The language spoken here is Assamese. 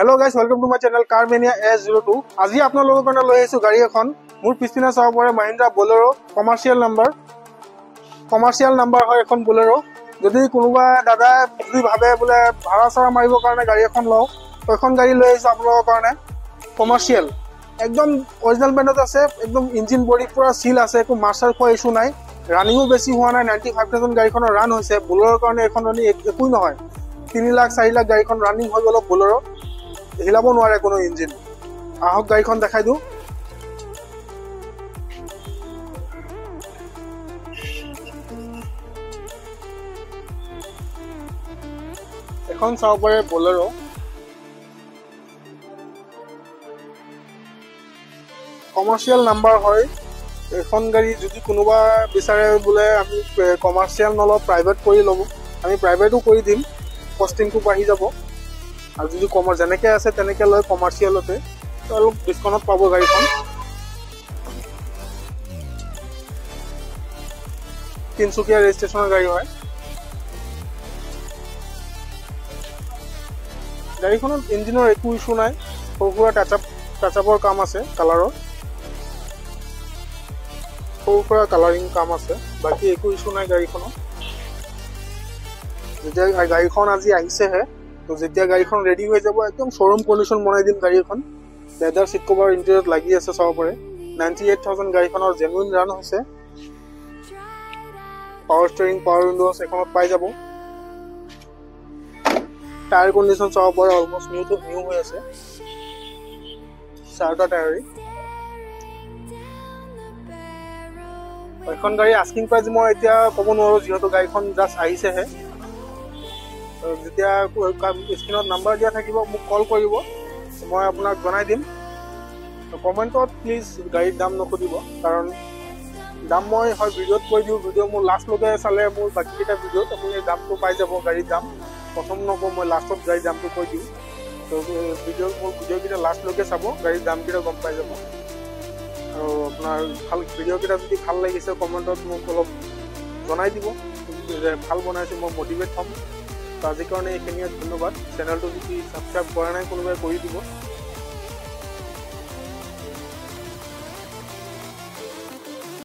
Hello guys, welcome to my channel Car Mania S02. আজি আপোনালোকৰ কাৰণে লৈ আহিছো গাড়ী এখন মোৰ পিছপিনে চাব পাৰে Mahindra Bolero কমাৰ্শিয়াল নাম্বাৰ হয় এখন Bolero যদি কোনোবা দাদা যদি ভাবে বলে ভাড়া সাৰা মাৰিবৰ কাৰণে গাড়ী এখন লও তো এখন গাড়ী লৈ আহিছো আপোনালোকৰ কাৰণে কমাৰ্শিয়াল একদম অৰিজিনাল ব্ৰেণ্ডত আছে একদম ইঞ্জিন বডি পুৰা সিল আছে একো মাৰ্চাৰ খোৱা ইস্যু নাই ৰানিংও বেছি হোৱা নাই 95000 গাড়ীখনৰ ৰান হৈছে Bolero কাৰণে এখন ৰানি একোই নহয় 3 লাখ 4 লাখ গাড়ীখন ৰানিং হৈ গল Bolero হিলাব নোৱাৰে কোনো ইঞ্জিন আহক গাড়ীখন দেখাই দিও এখন চাও পাৰে Bolero কমাৰ্শিয়াল নাম্বাৰ হয় এখন গাড়ী যদি কোনোবা বিচাৰে বলে আমি কমাৰ্শিয়াল নল প্ৰাইভেট কৰি লব আমি প্ৰাইভেটও কৰি দিম কষ্টিংটো বাঢ়ি যাব আৰু যদি কমাৰ জেনেকে আছে তেনেকে লৈ কমাৰ্শিয়ালতে তো অলপ ডিসকাউন্ট পাবো গাড়ীখন তিনসুকিয়া ৰেজিষ্ট্ৰেচনৰ গাড়ী হয় গাড়ীখনৰ ইঞ্জিনৰ একো ইস্যু নাই সৰুসুৰা টাচআপৰ কাম আছে কালাৰৰ সৰুসুৰা কালাৰিং কাম আছে বাকি একো ইস্যু নাই গাড়ীখনৰ যেতিয়া গাড়ীখন আজি আহিছেহে তো যেতিয়া গাড়ীখন ৰেডি হৈ যাব একদম শোৰুম কন্ডিশন বনাই দিম গাড়ীখন লেদাৰ সিট কভাৰ ইন্টেৰিয়ৰত লাগি আছে চাব পাৰে 98000 গাড়ীখনৰ জেনুইন ৰান হৈছে পাৱাৰ ষ্টিয়াৰিং পাৱাৰ উইন্ডোজ এখনত পাই যাব টায়াৰ কন্ডিশন চাব পাৰে অলমোস্ট নিউ হৈ আছে চাৰটা টায়াৰ এখন গাড়ী আস্কিং প্ৰাইস মই এতিয়া ক'ব নোৱাৰো যেহেতু গাড়ীখন জাস্ট আহিছেহে যেতিয়া স্ক্ৰিনত নাম্বাৰ দিয়া থাকিব মোক কল কৰিব মই আপোনাক জনাই দিম কমেন্টত প্লিজ গাড়ীৰ দাম নকৰিব কাৰণ দাম মই হয় ভিডিঅ'ত কৈ দিও ভিডিঅ' মোৰ লাষ্ট লগে চালে মোৰ বাকি এটা ভিডিঅ'ত আপুনি দামটো পাই যাব গাড়ীৰ দাম প্ৰথম নকওঁ মই লাষ্টত গাড়ীৰ দামটো কৈ দিও তো ভিডিঅ' কিটা লাষ্ট লগে চাব গাড়ীৰ দাম কিটা গম পাই যাব আৰু আপোনাৰ ভাল ভিডিঅ' কিটা যদি ভাল লাগিছে কমেন্টত মোক অলপ জনাই দিব যে ভাল বনাইছে মই মোটিভেট হ'ম আজিৰ কাৰণে এইখিনিয়ে ধন্যবাদ চেনেলটো যদি সাবস্ক্ৰাইব কৰা নাই কোনোবাই কৰি দিব